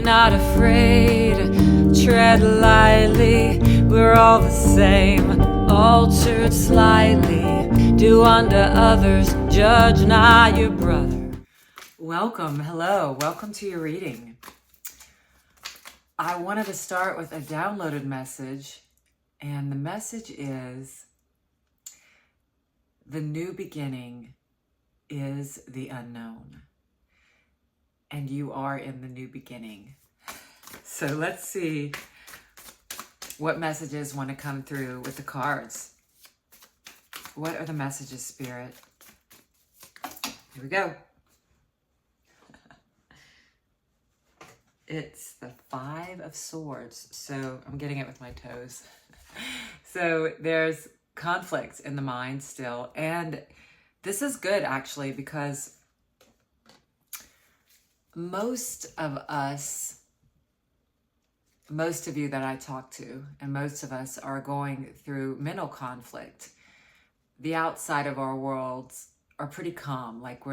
not afraid, tread lightly, we're all the same, altered slightly, do unto others, judge not your brother. Welcome, hello, welcome to your reading. I wanted to start with a downloaded message, and the message is, the new beginning is the unknown, and you are in the new beginning. So let's see what messages want to come through with the cards. What are the messages, Spirit? Here we go. It's the Five of Swords. So I'm getting it with my toes. So there's conflict in the mind still. And this is good, actually, because most of us, most of you that I talk to, and most of us are going through mental conflict. The outside of our worlds are pretty calm. Like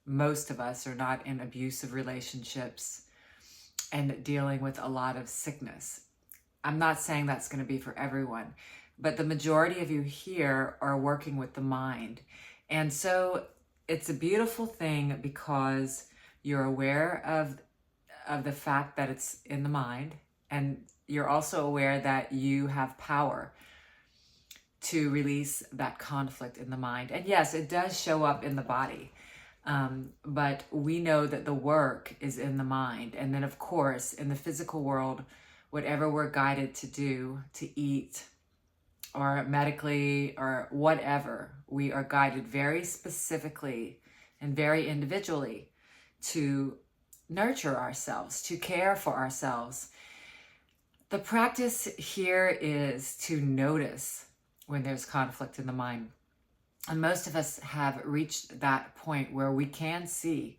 most of us are not in abusive relationships and dealing with a lot of sickness. I'm not saying that's going to be for everyone, but the majority of you here are working with the mind. And so it's a beautiful thing because you're aware of the fact that it's in the mind, and you're also aware that you have power to release that conflict in the mind. And yes, it does show up in the body. But we know that the work is in the mind. And then, of course, in the physical world, whatever we're guided to do, to eat, or medically, or whatever, we are guided very specifically and very individually to nurture ourselves, to care for ourselves. The practice here is to notice when there's conflict in the mind. And most of us have reached that point where we can see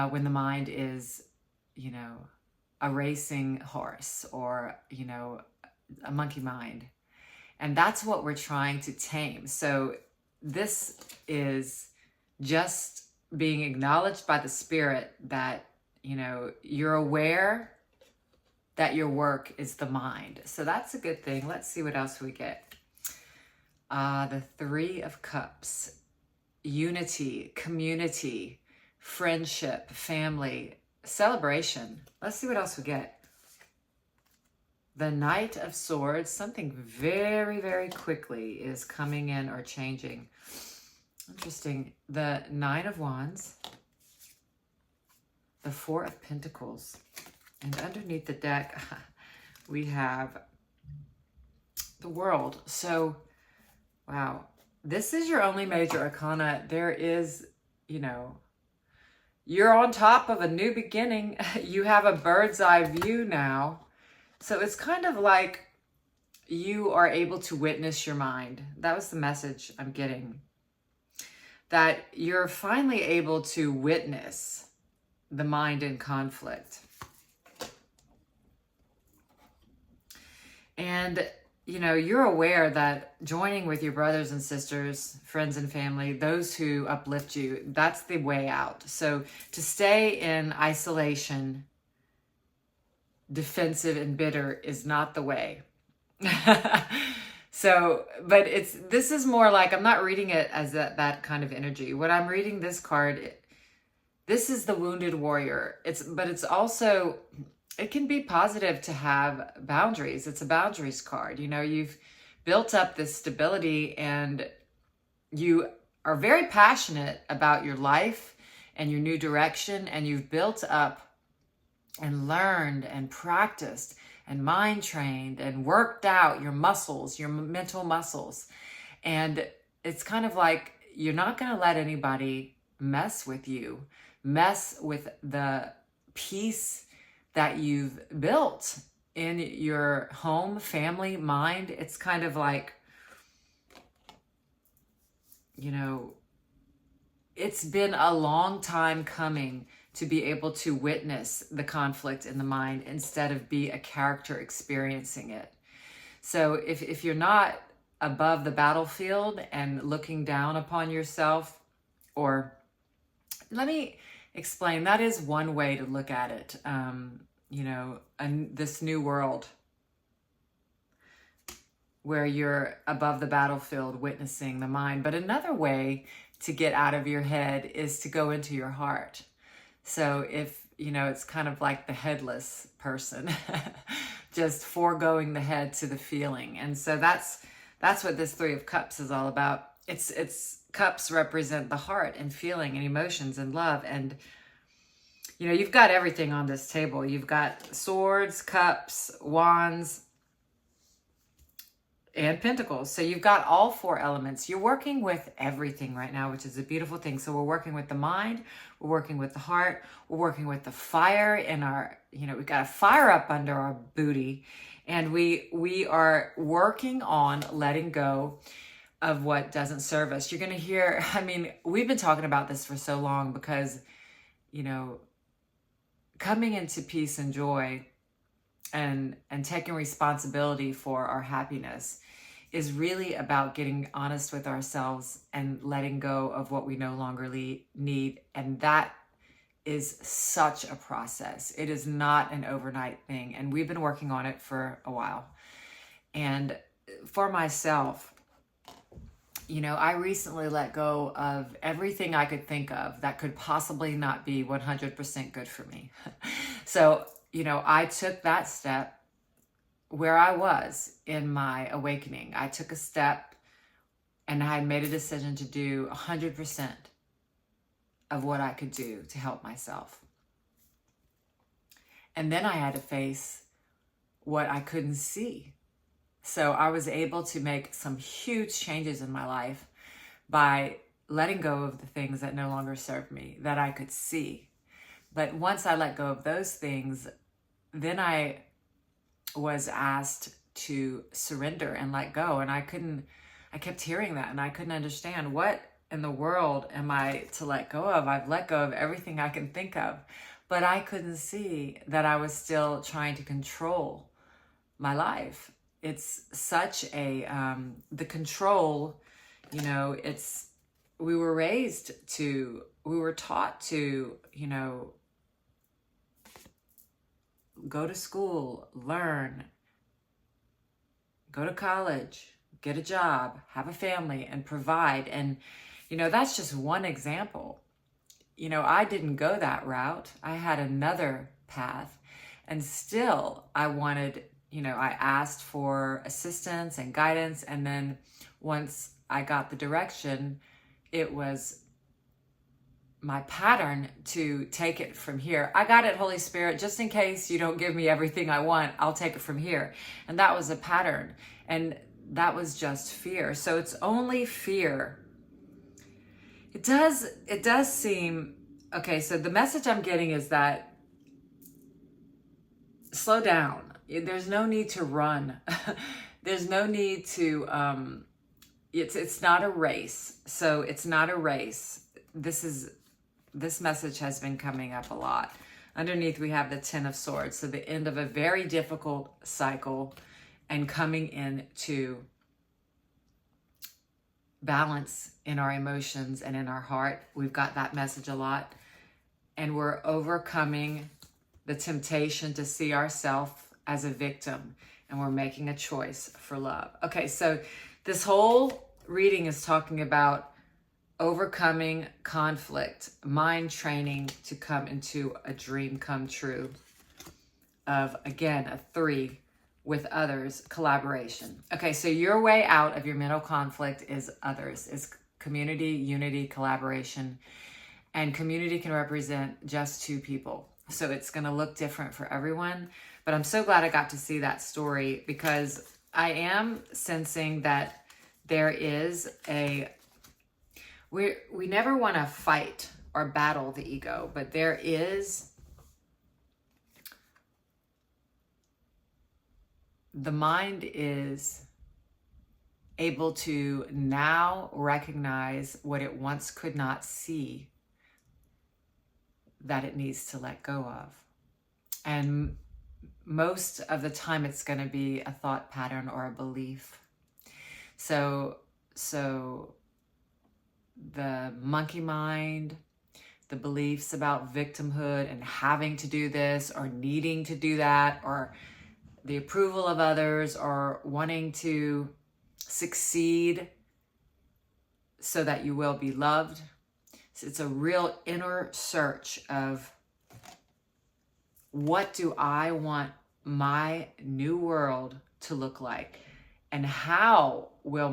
when the mind is, a racing horse or, a monkey mind. And that's what we're trying to tame. So this is just being acknowledged by the Spirit that, you're aware that your work is the mind. So that's a good thing. Let's see what else we get. The Three of Cups, unity, community, friendship, family, celebration. Let's see what else we get. The Knight of Swords, something very, very quickly is coming in or changing. Interesting. The Nine of Wands, the Four of Pentacles, and underneath the deck, we have the World. So, wow, this is your only major arcana. There is, you're on top of a new beginning. You have a bird's eye view now. So it's kind of like you are able to witness your mind. That was the message I'm getting. That you're finally able to witness the mind in conflict. And you're aware that joining with your brothers and sisters, friends and family, those who uplift you, that's the way out. So to stay in isolation, defensive and bitter is not the way. So, but this is more like, I'm not reading it as that kind of energy. What I'm reading this card, this is the wounded warrior. But it's also, it can be positive to have boundaries. It's a boundaries card. You've built up this stability and you are very passionate about your life and your new direction, and you've built up and learned and practiced and mind trained and worked out your muscles, your mental muscles. And it's kind of like, you're not going to let anybody mess with you, mess with the peace that you've built in your home, family, mind. It's kind of like, it's been a long time coming to be able to witness the conflict in the mind instead of be a character experiencing it. So if you're not above the battlefield and looking down upon yourself, or let me explain. That is one way to look at it. You know, and this new world where you're above the battlefield witnessing the mind. But another way to get out of your head is to go into your heart. So if, you know, it's kind of like the headless person, just foregoing the head to the feeling. And so that's what this Three of Cups is all about. It's cups represent the heart and feeling and emotions and love. And, you know, you've got everything on this table. You've got swords, cups, wands, and pentacles. So you've got all four elements. You're working with everything right now, which is a beautiful thing. So we're working with the mind, we're working with the heart, we're working with the fire in our, you know, we've got a fire up under our booty, and we are working on letting go of what doesn't serve us. You're going to hear, I mean, we've been talking about this for so long because, you know, coming into peace and joy and taking responsibility for our happiness is really about getting honest with ourselves and letting go of what we no longer need. And that is such a process. It is not an overnight thing. And we've been working on it for a while. And for myself, you know, I recently let go of everything I could think of that could possibly not be 100% good for me. So, you know, I took that step where I was in my awakening. I took a step and I made a decision to do 100% of what I could do to help myself. And then I had to face what I couldn't see. So I was able to make some huge changes in my life by letting go of the things that no longer served me, that I could see. But once I let go of those things, then I was asked to surrender and let go. And I kept hearing that and I couldn't understand, what in the world am I to let go of? I've let go of everything I can think of, but I couldn't see that I was still trying to control my life. It's such a, the control, you know, we were taught to, you know, go to school, learn, go to college, get a job, have a family, and provide. And, you know, that's just one example. You know, I didn't go that route. I had another path, and still I wanted, you know, I asked for assistance and guidance. And then once I got the direction, it was my pattern to take it from here. I got it, Holy Spirit, just in case you don't give me everything I want, I'll take it from here. And that was a pattern. And that was just fear. So it's only fear. It does seem, okay, so the message I'm getting is that slow down. There's no need to run. There's no need to, it's not a race. So it's not a race. This message has been coming up a lot. Underneath, we have the Ten of Swords. So the end of a very difficult cycle and coming into balance in our emotions and in our heart. We've got that message a lot. And we're overcoming the temptation to see ourselves as a victim. And we're making a choice for love. Okay, so this whole reading is talking about overcoming conflict, mind training to come into a dream come true of, again, a 3 with others, collaboration. Okay, so your way out of your mental conflict is others, is community, unity, collaboration. And community can represent just 2 people. So it's going to look different for everyone. But I'm so glad I got to see that story, because I am sensing that there is we never want to fight or battle the ego, but there is, the mind is able to now recognize what it once could not see that it needs to let go of. And most of the time it's going to be a thought pattern or a belief. So the monkey mind, the beliefs about victimhood and having to do this or needing to do that, or the approval of others, or wanting to succeed so that you will be loved. So it's a real inner search of, what do I want my new world to look like? And how will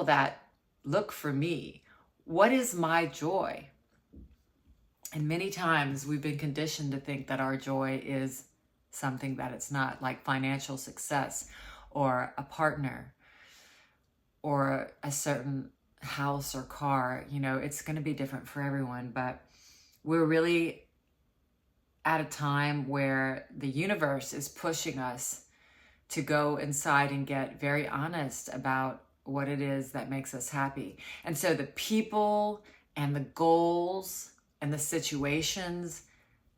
that look for me? What is my joy? And many times we've been conditioned to think that our joy is something that it's not, like financial success or a partner or a certain house or car. You know, it's going to be different for everyone, but we're really at a time where the universe is pushing us to go inside and get very honest about what it is that makes us happy. And so the people and the goals and the situations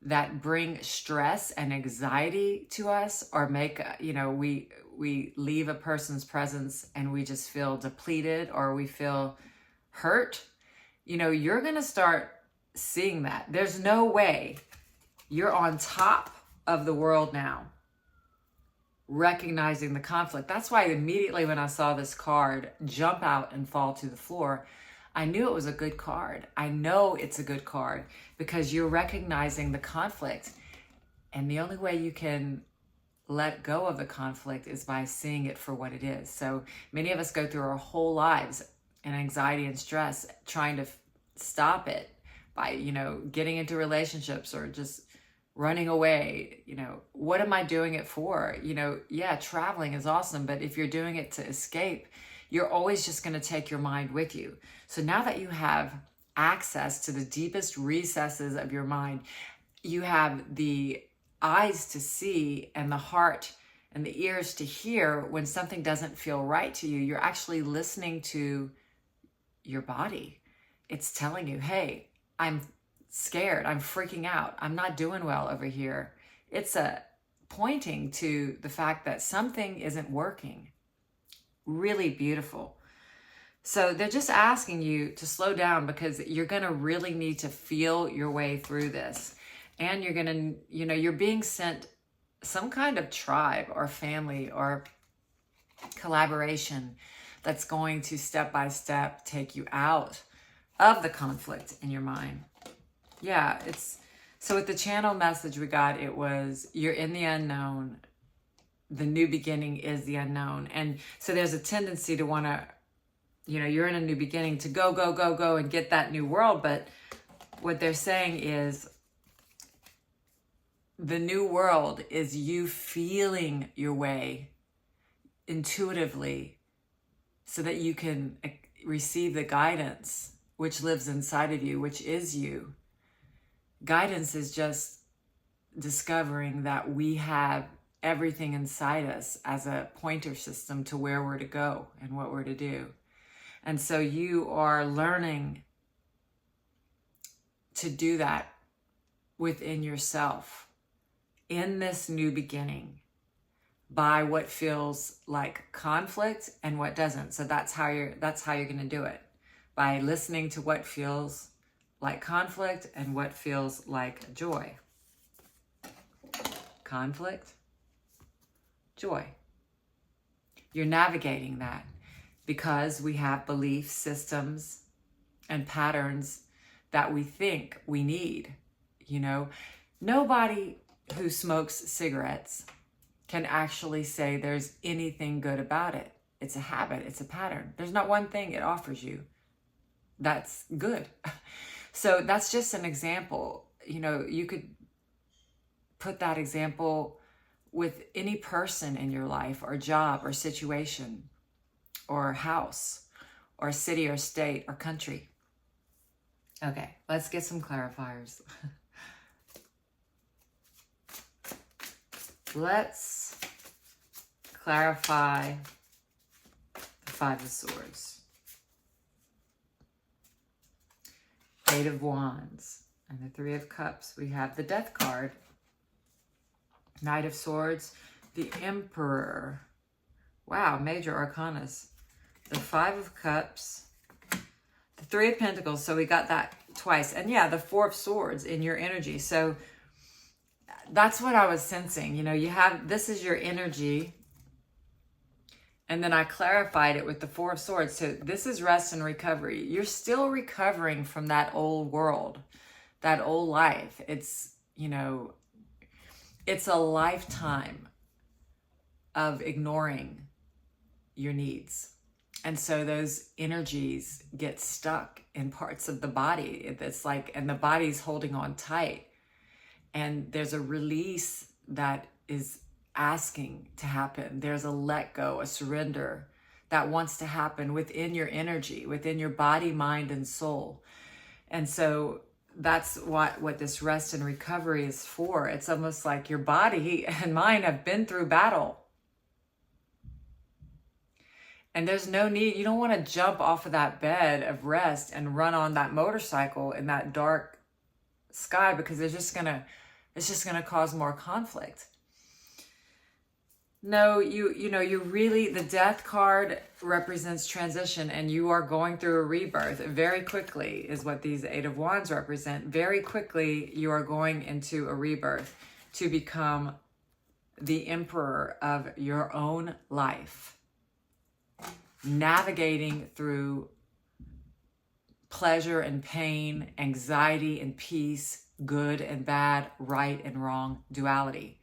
that bring stress and anxiety to us, or make, you know, we leave a person's presence and we just feel depleted, or we feel hurt, you know, you're going to start seeing that. There's no way you're on top of the world now, recognizing the conflict. That's why immediately when I saw this card jump out and fall to the floor, I knew it was a good card. I know it's a good card because you're recognizing the conflict. And the only way you can let go of the conflict is by seeing it for what it is. So many of us go through our whole lives in anxiety and stress, trying to stop it by, you know, getting into relationships or just running away. You know, what am I doing it for? You know, yeah, traveling is awesome, but if you're doing it to escape, you're always just going to take your mind with you. So now that you have access to the deepest recesses of your mind, you have the eyes to see and the heart and the ears to hear when something doesn't feel right to you. You're actually listening to your body. It's telling you, hey, I'm scared, I'm freaking out, I'm not doing well over here. It's pointing to the fact that something isn't working. Really beautiful. So they're just asking you to slow down, because you're going to really need to feel your way through this. And you're going to, you know, you're being sent some kind of tribe or family or collaboration that's going to step by step take you out of the conflict in your mind. Yeah, so with the channel message we got, it was, you're in the unknown. The new beginning is the unknown. And so there's a tendency to want to, you know, you're in a new beginning, to go, go, go, go and get that new world. But what they're saying is the new world is you feeling your way intuitively so that you can receive the guidance which lives inside of you, which is you. Guidance is just discovering that we have everything inside us as a pointer system to where we're to go and what we're to do. And so you are learning to do that within yourself in this new beginning by what feels like conflict and what doesn't. So that's how you're going to do it, by listening to what feels like conflict and what feels like joy. Conflict, joy. You're navigating that because we have belief systems and patterns that we think we need. You know, nobody who smokes cigarettes can actually say there's anything good about it. It's a habit, it's a pattern. There's not one thing it offers you that's good. So that's just an example. You know, you could put that example with any person in your life or job or situation or house or city or state or country. Okay, let's get some clarifiers. Let's clarify the Five of Swords. Eight of Wands and the Three of Cups. We have the Death card. Knight of Swords, the Emperor. Wow, major arcanas. The Five of Cups, The Three of Pentacles, so we got that twice. And yeah, the Four of Swords in your energy. So that's what I was sensing. You know, you have, this is your energy. And then I clarified it with the Four of Swords. So this is rest and recovery. You're still recovering from that old world, that old life. It's, you know, it's a lifetime of ignoring your needs. And so those energies get stuck in parts of the body. It's like, and the body's holding on tight. And there's a release that is asking to happen. There's a let go, a surrender that wants to happen within your energy, within your body, mind, and soul. And so that's what this rest and recovery is for. It's almost like your body and mind have been through battle. And there's no need, you don't want to jump off of that bed of rest and run on that motorcycle in that dark sky, because it's just gonna cause more conflict. No, you know, you really, the Death card represents transition, and you are going through a rebirth very quickly is what these Eight of Wands represent. Very quickly, you are going into a rebirth to become the emperor of your own life, navigating through pleasure and pain, anxiety and peace, good and bad, right and wrong, duality.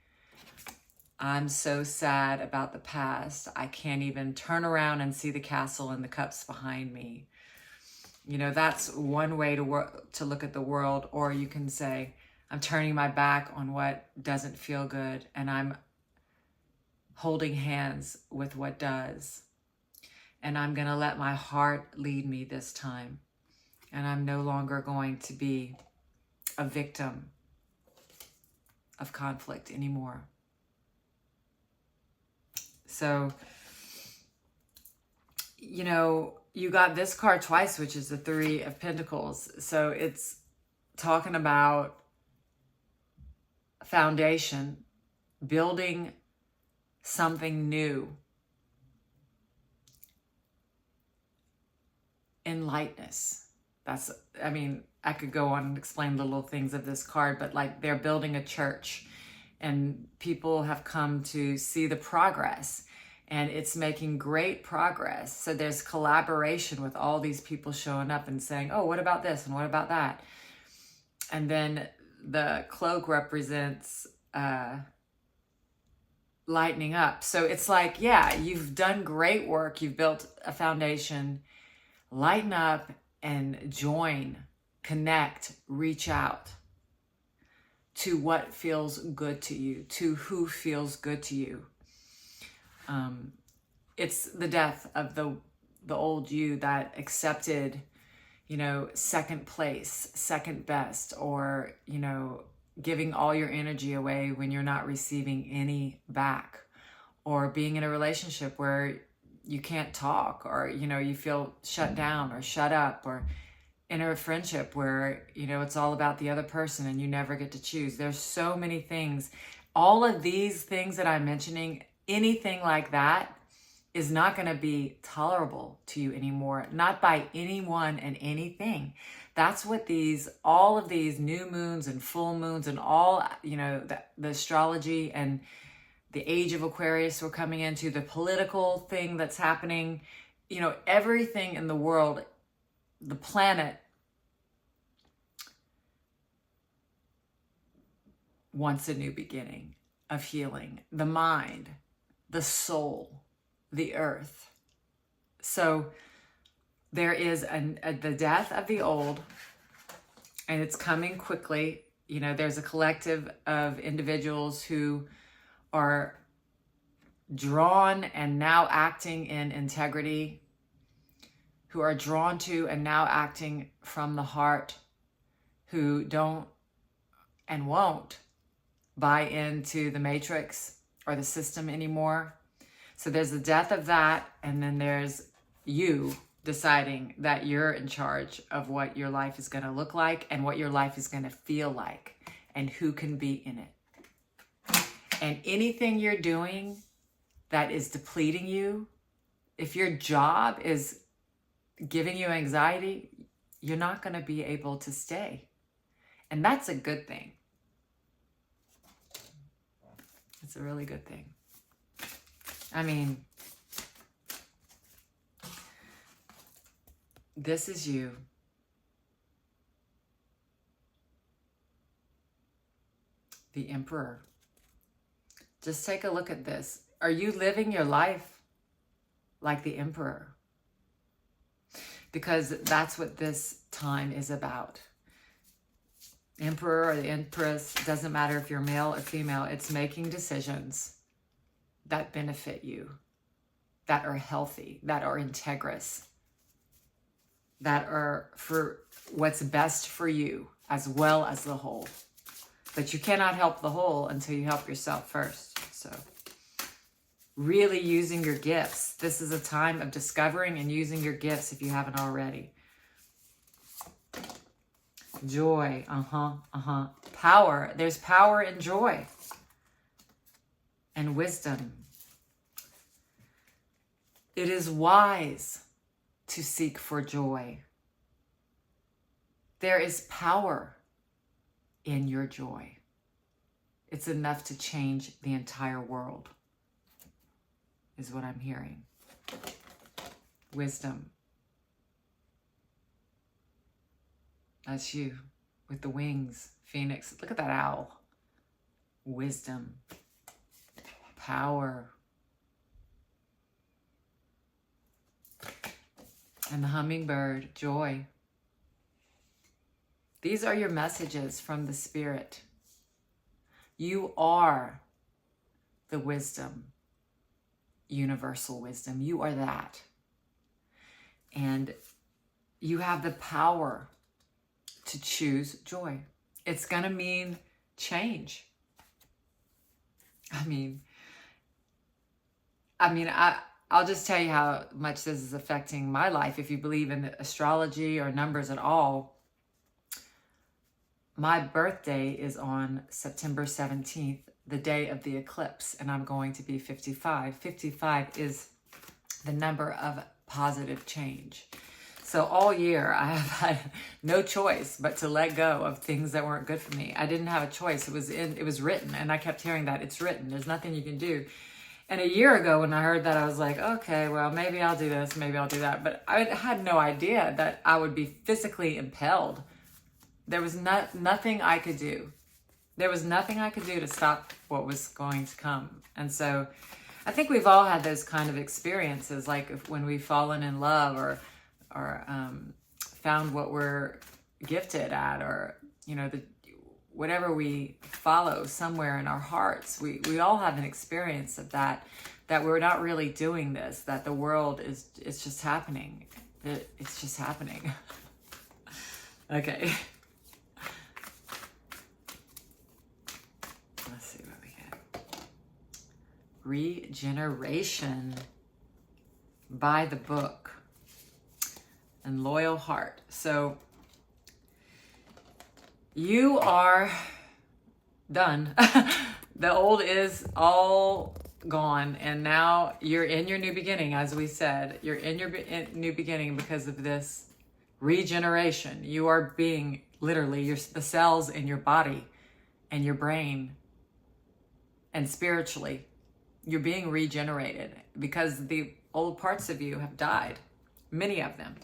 I'm so sad about the past. I can't even turn around and see the castle and the cups behind me. You know, that's one way to look at the world. Or you can say, I'm turning my back on what doesn't feel good, and I'm holding hands with what does. And I'm going to let my heart lead me this time. And I'm no longer going to be a victim of conflict anymore. So, you know, you got this card twice, which is the Three of Pentacles. So it's talking about foundation, building something new in lightness. That's, I mean, I could go on and explain the little things of this card, but like they're building a church and people have come to see the progress, and it's making great progress. So there's collaboration with all these people showing up and saying, oh, what about this? And what about that? And then the cloak represents lightening up. So it's like, yeah, you've done great work. You've built a foundation. Lighten up and join, connect, reach out to what feels good to you, to who feels good to you. It's the death of the old you that accepted, you know, second place, second best, or, you know, giving all your energy away when you're not receiving any back, or being in a relationship where you can't talk, or, you know, you feel shut down or shut up, or in a friendship where, you know, it's all about the other person and you never get to choose. There's so many things. All of these things that I'm mentioning, anything like that is not going to be tolerable to you anymore, not by anyone and anything. That's what all of these new moons and full moons and all, you know, the astrology and the age of Aquarius we're coming into, the political thing that's happening, you know, everything in the world, the planet wants a new beginning of healing, the mind, the soul, the earth. So there is the death of the old, and it's coming quickly. You know, there's a collective of individuals who are drawn and now acting in integrity, who are drawn to and now acting from the heart, who don't and won't buy into the matrix or the system anymore. So there's the death of that, and then there's you deciding that you're in charge of what your life is going to look like and what your life is going to feel like and who can be in it. And anything you're doing that is depleting you, if your job is giving you anxiety, you're not going to be able to stay. And that's a good thing. It's a really good thing. I mean, this is you. The Emperor. Just take a look at this. Are you living your life like the Emperor? Because that's what this time is about. Emperor or the Empress, doesn't matter if you're male or female, it's making decisions that benefit you, that are healthy, that are integrous, that are for what's best for you as well as the whole. But you cannot help the whole until you help yourself first. So really using your gifts. This is a time of discovering and using your gifts if you haven't already. Joy. Power. There's power in joy. And wisdom. It is wise to seek for joy. There is power in your joy. It's enough to change the entire world, is what I'm hearing. Wisdom. That's you with the wings. Phoenix. Look at that owl. Wisdom. Power. And the hummingbird. Joy. These are your messages from the Spirit. You are the wisdom, universal wisdom. You are that. And you have the power to choose joy. It's going to mean change. I'll just tell you how much this is affecting my life. If you believe in astrology or numbers at all, my birthday is on September 17th, the day of the eclipse, and I'm going to be 55. 55 is the number of positive change. So all year I have had no choice but to let go of things that weren't good for me. I didn't have a choice. It was written, and I kept hearing that it's written. There's nothing you can do. And a year ago when I heard that, I was like, okay, well, maybe I'll do this, maybe I'll do that. But I had no idea that I would be physically impelled. There was nothing I could do. There was nothing I could do to stop what was going to come. And so I think we've all had those kind of experiences, like when we've fallen in love or found what we're gifted at, or, whatever we follow somewhere in our hearts. We all have an experience of that we're not really doing this, that the world it's just happening. It's just happening. Okay. Let's see what we get. Regeneration by the book and loyal heart. So you are done. The old is all gone, and now you're in your new beginning. As we said, you're in your new beginning because of this regeneration. You are being literally the cells in your body and your brain and spiritually, you're being regenerated because the old parts of you have died, many of them.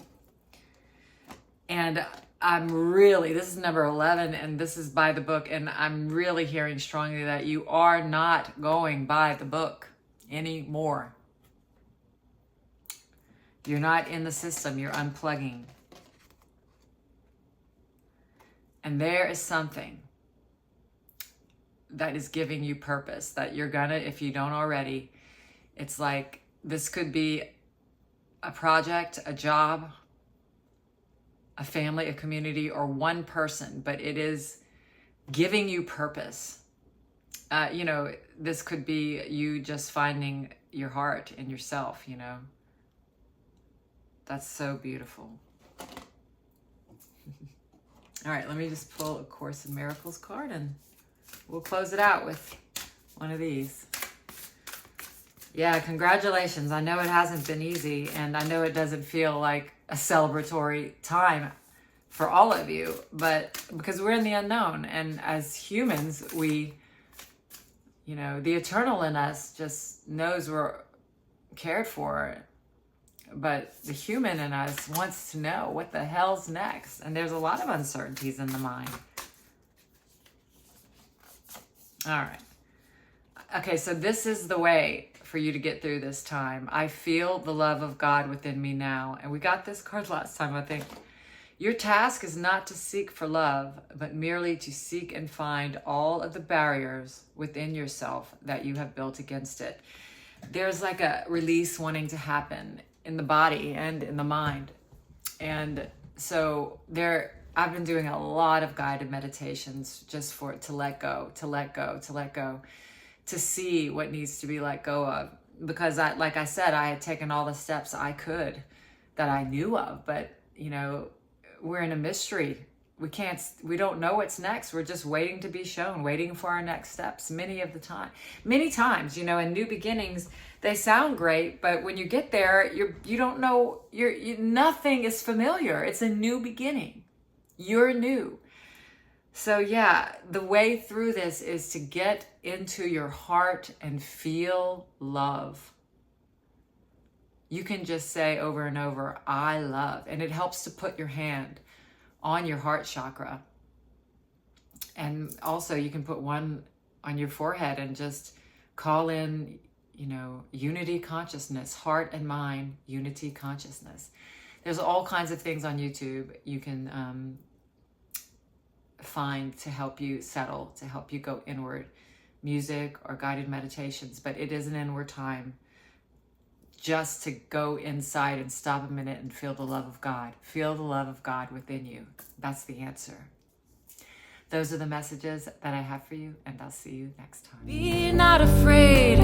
And this is number 11, and this is by the book, and I'm really hearing strongly that you are not going by the book anymore. You're not in the system, you're unplugging. And there is something that is giving you purpose that you're gonna, if you don't already, it's like this could be a project, a job, a family, a community, or one person, but it is giving you purpose. This could be you just finding your heart in yourself, That's so beautiful. All right, let me just pull a Course in Miracles card and we'll close it out with one of these. Yeah, congratulations. I know it hasn't been easy, and I know it doesn't feel like a celebratory time. for all of you, but because we're in the unknown, and as humans, we, you know, the eternal in us just knows we're cared for, but the human in us wants to know what the hell's next, and there's a lot of uncertainties in the mind. All right. Okay, so this is the way for you to get through this time. I feel the love of God within me now. And we got this card last time, I think. Your task is not to seek for love, but merely to seek and find all of the barriers within yourself that you have built against it. There's like a release wanting to happen in the body and in the mind. And so I've been doing a lot of guided meditations just for it to let go, to let go, to let go, to see what needs to be let go of. Because like I said, I had taken all the steps I could that I knew of, but you know, we're in a mystery. We don't know what's next. We're just waiting to be shown, waiting for our next steps many times, you know, in new beginnings, they sound great, but when you get there, you don't know, nothing is familiar. It's a new beginning. You're new. So yeah, the way through this is to get into your heart and feel love. You can just say over and over, I love. And it helps to put your hand on your heart chakra. And also you can put one on your forehead and just call in, you know, unity consciousness, heart and mind, unity consciousness. There's all kinds of things on YouTube you can find to help you settle, to help you go inward. Music or guided meditations, but it is an inward time. Just to go inside and stop a minute and feel the love of God. Feel the love of God within you. That's the answer. Those are the messages that I have for you, and I'll see you next time. Be not afraid,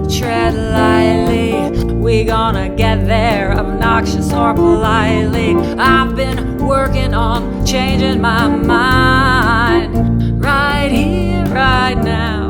tread lightly. We're gonna get there, obnoxious or politely. I've been working on changing my mind right here, right now.